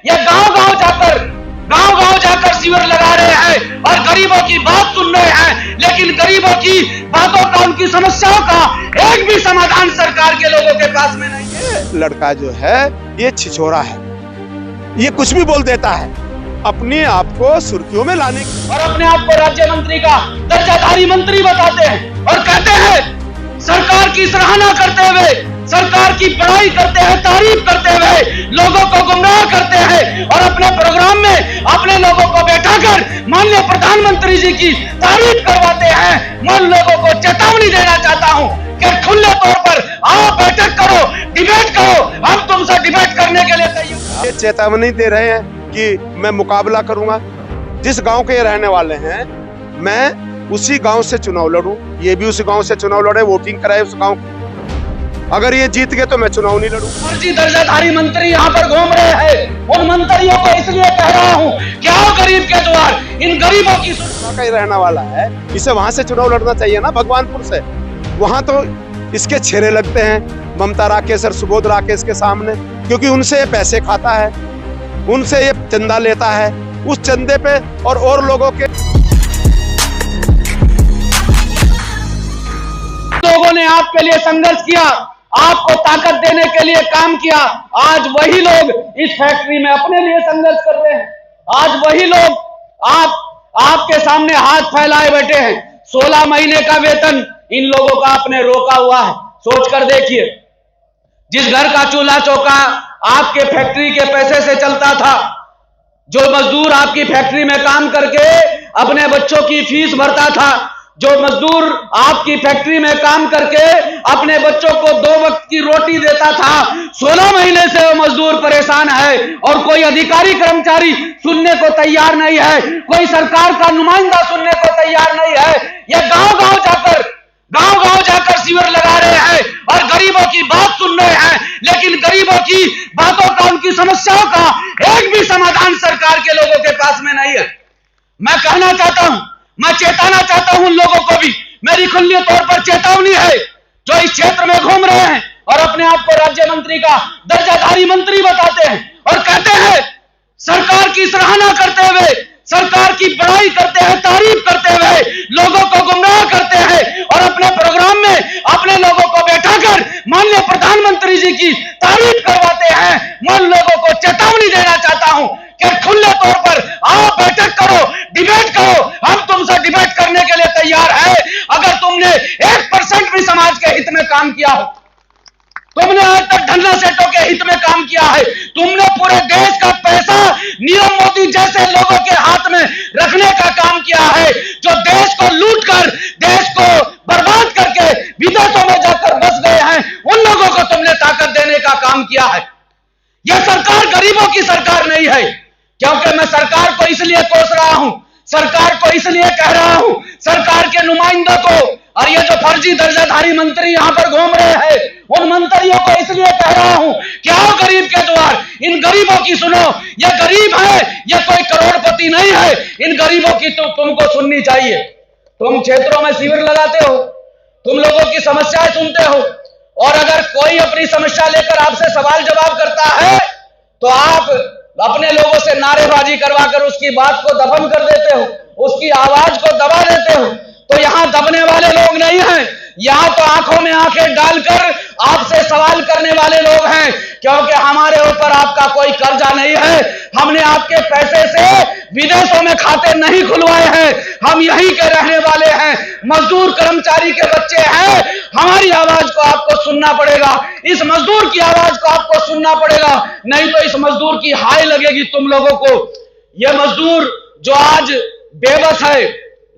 ये गांव गांव जाकर शिविर लगा रहे हैं और गरीबों की बात सुन रहे हैं, लेकिन गरीबों की बातों का, उनकी समस्याओं का एक भी समाधान सरकार के लोगों के पास में नहीं है। लड़का जो है ये छिछोरा है, ये कुछ भी बोल देता है अपने आप को सुर्खियों में लाने की, और अपने आप को राज्य मंत्री का दर्जाधारी मंत्री बताते हैं और कहते हैं सरकार की सराहना करते हुए, सरकार की बड़ाई करते हैं, तारीफ करते हुए लोगों को गुमराह करते हैं और अपने प्रोग्राम में अपने लोगों को बैठाकर माननीय प्रधानमंत्री जी की तारीफ करवाते हैं। मैं लोगों को चेतावनी देना चाहता हूं कि खुले तौर पर आओ, बैठक करो, डिबेट करो, हम तुमसे डिबेट करने के लिए तैयार। ये चेतावनी दे रहे हैं कि मैं मुकाबला करूंगा। जिस गांव के ये रहने वाले हैं, मैं उसी गांव से चुनाव लड़ूं, ये भी उसी गांव से चुनाव लड़े, वोटिंग कराए उस गांव की। अगर ये जीत गए तो मैं चुनाव नहीं लड़ूं। फर्जी दर्जाधारी मंत्री यहाँ पर घूम रहे हैं। उन मंत्रियों को इसलिए कह रहा हूँ कि आओ गरीब के द्वार, इन गरीबों की का ही रहने वाला है, इसे वहां से चुनाव लड़ना चाहिए ना, भगवानपुर से। वहां तो इसके छेरे लगते हैं ममता राकेश और सुबोध राकेश के सामने, क्योंकि उनसे ये पैसे खाता है, उनसे ये चंदा लेता है। उस चंदे पे और लोगों के लोगों ने आपके लिए संघर्ष किया, आपको ताकत देने के लिए काम किया। आज वही लोग इस फैक्ट्री में अपने लिए संघर्ष कर रहे हैं। आज वही लोग आपके सामने हाथ फैलाए बैठे हैं। 16 महीने का वेतन इन लोगों का आपने रोका हुआ है। सोच कर देखिए, जिस घर का चूल्हा चौका आपके फैक्ट्री के पैसे से चलता था, जो मजदूर आपकी फैक्ट्री में काम करके अपने बच्चों की फीस भरता था, जो मजदूर आपकी फैक्ट्री में काम करके अपने बच्चों को 2 वक्त की रोटी देता था, 16 महीने से वो मजदूर परेशान है और कोई अधिकारी कर्मचारी सुनने को तैयार नहीं है, कोई सरकार का नुमाइंदा सुनने को तैयार नहीं है। ये गांव गांव जाकर शिविर लगा रहे हैं और गरीबों की बात सुन रहे हैं, लेकिन गरीबों की बातों का, उनकी समस्याओं का एक भी समाधान सरकार के लोगों के पास में नहीं है। मैं कहना चाहता हूं, मैं चेताना चाहता हूं उन लोगों को भी, मेरी खुली तौर पर चेतावनी है, जो इस क्षेत्र में घूम रहे हैं और अपने आप को राज्य मंत्री का दर्जाधारी मंत्री बताते हैं और कहते हैं सरकार की सराहना करते हुए, सरकार की बड़ाई करते हैं, तारीफ करते हुए लोगों को गुमराह करते हैं और अपने प्रोग्राम में अपने लोगों को बैठाकर माननीय प्रधानमंत्री जी की तारीफ करवाते हैं। मैं लोगों को चेतावनी देना चाहता हूं कि खुले तौर पर आओ, बैठक करो, डिबेट करो, हम तुमसे डिबेट करने के लिए तैयार है। अगर तुमने 1% भी समाज के हित में काम किया हो, तुमने आज तक धन्ना सेठों के हित में काम किया है, तुमने पूरे देश का पैसा नीरव मोदी जैसे लोगों के हाथ में रखने का काम किया है, जो देश को लूट कर, देश को बर्बाद करके विदेशों में जाकर बस गए हैं, उन लोगों को तुमने ताकत देने का काम किया है। यह सरकार गरीबों की सरकार नहीं है, क्योंकि मैं सरकार को इसलिए कोस रहा हूं, सरकार को इसलिए कह रहा हूं, सरकार के नुमाइंदों को और ये जो फर्जी दर्जाधारी मंत्री यहां पर घूम रहे हैं, उन मंत्रियों को इसलिए कह रहा हूं कि आओ गरीब के द्वार, इन गरीबों की सुनो। ये गरीब है, ये कोई करोड़पति नहीं है, इन गरीबों की तो तुमको सुननी चाहिए। तुम क्षेत्रों में शिविर लगाते हो, तुम लोगों की समस्याएं सुनते हो, और अगर कोई अपनी समस्या लेकर आपसे सवाल जवाब करता है तो आप अपने लोगों से नारेबाजी करवाकर उसकी बात को दफन कर देते हो, उसकी आवाज को दबा देते हो। तो यहां दबने वाले लोग नहीं हैं, यहां तो आंखों में आंखें डालकर आपसे सवाल करने वाले लोग हैं, क्योंकि हमारे ऊपर आपका कोई कर्जा नहीं है। हमने आपके पैसे से विदेशों में खाते नहीं खुलवाए हैं, हम यहीं के रहने वाले हैं, मजदूर कर्मचारी के बच्चे हैं। हमारी आवाज को आपको सुनना पड़ेगा, इस मजदूर की आवाज को आपको सुनना पड़ेगा, नहीं तो इस मजदूर की हाय लगेगी तुम लोगों को। यह मजदूर जो आज बेबस है,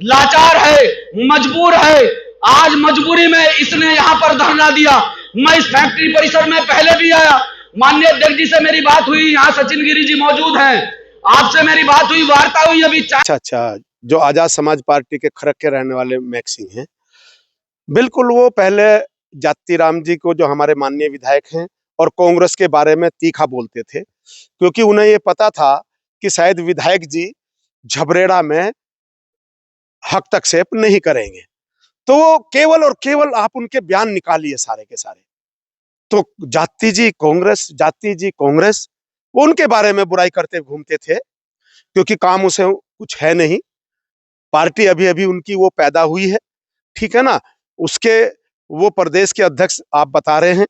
लाचार है, मजबूर है, आज मजबूरी में इसने यहां पर धरना दिया। मैं इस फैक्ट्री परिसर में पहले भी आया, माननीय अध्यक्ष जी से मेरी बात हुई, यहाँ सचिन गिरी जी मौजूद हैं, आपसे मेरी बात हुई, वार्ता हुई अभी। अच्छा, जो आजाद समाज पार्टी के खरक के रहने वाले मैक सिंह हैं, बिल्कुल वो पहले जाति राम जी को, जो हमारे माननीय विधायक हैं, और कांग्रेस के बारे में तीखा बोलते थे, क्योंकि उन्हें ये पता था कि शायद विधायक जी झबरेड़ा में हस्तक्षेप नहीं करेंगे, तो वो केवल और केवल आप उनके बयान निकालिए सारे के सारे, तो जाति जी कांग्रेस, वो उनके बारे में बुराई करते घूमते थे, क्योंकि काम उसे कुछ है नहीं। पार्टी अभी अभी उनकी वो पैदा हुई है, ठीक है ना। उसके वो प्रदेश के अध्यक्ष आप बता रहे हैं,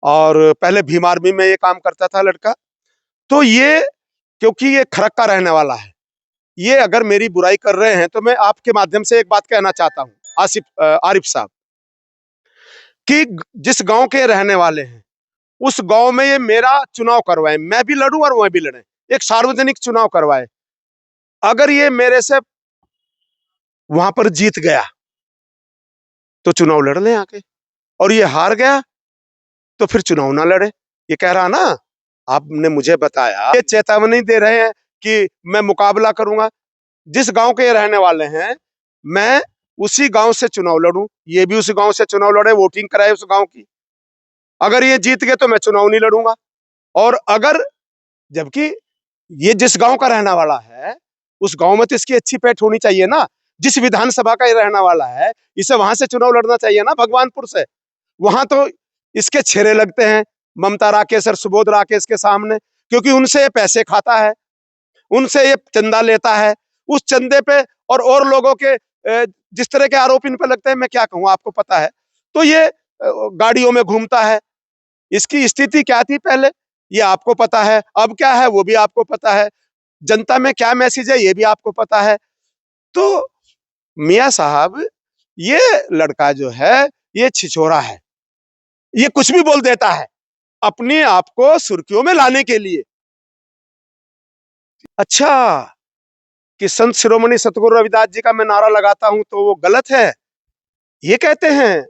और पहले भीम आर्मी में ये काम करता था लड़का। तो ये, क्योंकि ये खरक का रहने वाला है, ये अगर मेरी बुराई कर रहे हैं तो मैं आपके माध्यम से एक बात कहना चाहता हूं आरिफ साहब, कि जिस गांव के रहने वाले हैं उस गांव में ये मेरा चुनाव करवाए, मैं भी लड़ूं और वह भी लड़े, एक सार्वजनिक चुनाव करवाए। अगर ये मेरे से वहां पर जीत गया तो चुनाव लड़ ले आके, और ये हार गया तो फिर चुनाव ना लड़े। ये कह रहा ना, आपने मुझे बताया, ये चेतावनी दे रहे हैं कि मैं मुकाबला करूंगा। जिस गांव के ये रहने वाले हैं, मैं उसी गांव से चुनाव लड़ूं, ये भी उसी गांव से चुनाव लड़े, वोटिंग कराए उस गांव की। अगर ये जीत गए तो मैं चुनाव नहीं लड़ूंगा। और अगर, जबकि ये जिस गांव का रहने वाला है उस गांव में तो इसकी अच्छी पैठ होनी चाहिए ना। जिस विधानसभा का ये रहने वाला है, इसे वहां से चुनाव लड़ना चाहिए ना, भगवानपुर से। वहां तो इसके छेरे लगते हैं ममता राकेश और सुबोध राकेश के सामने, क्योंकि उनसे ये पैसे खाता है, उनसे ये चंदा लेता है। उस चंदे पे और लोगों के जिस तरह के आरोप इन पे लगते हैं, मैं क्या कहूँ, आपको पता है। तो ये गाड़ियों में घूमता है। इसकी स्थिति क्या थी पहले, ये आपको पता है, अब क्या है वो भी आपको पता है, जनता में क्या मैसेज है ये भी आपको पता है। तो मियां साहब, ये लड़का जो है ये छिछोरा है, ये कुछ भी बोल देता है अपने आप को सुर्खियों में लाने के लिए। अच्छा, कि संत शिरोमणि सतगुरु रविदास जी का मैं नारा लगाता हूं तो वो गलत है, ये कहते हैं।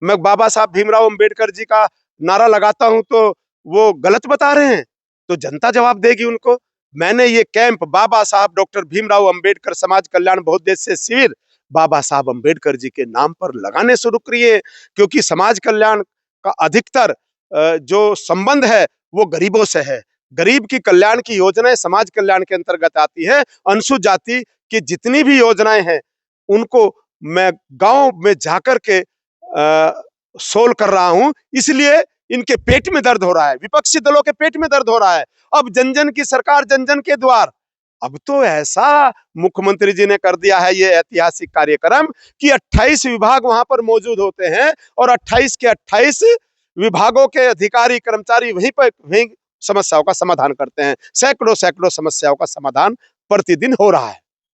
मैं बाबा साहब भीमराव अंबेडकर जी का नारा लगाता हूं तो वो गलत बता रहे हैं। तो जनता जवाब देगी उनको। मैंने ये कैंप बाबा साहब डॉक्टर भीमराव अंबेडकर समाज कल्याण बहुउद्देश्य शिविर बाबा साहब अंबेडकर जी के नाम पर लगाने शुरू किए, क्योंकि समाज कल्याण का अधिकतर जो संबंध है वो गरीबों से है। गरीब की कल्याण की योजनाएं समाज कल्याण के अंतर्गत आती है। अनुसूचित जाति की जितनी भी योजनाएं हैं उनको मैं गांव में जाकर के सोल्व कर रहा हूं। इसलिए इनके पेट में दर्द हो रहा है, विपक्षी दलों के पेट में दर्द हो रहा है। अब जन जन की सरकार, जन जन के द्वार। अब तो ऐसा मुख्यमंत्री जी ने कर दिया है ये ऐतिहासिक कार्यक्रम कि 28 विभाग वहां पर मौजूद होते हैं, और 28 के 28 विभागों के अधिकारी कर्मचारी वहीं समस्याओं का समाधान करते हैं। सैकड़ों सैकड़ों समस्याओं का समाधान प्रतिदिन हो रहा है।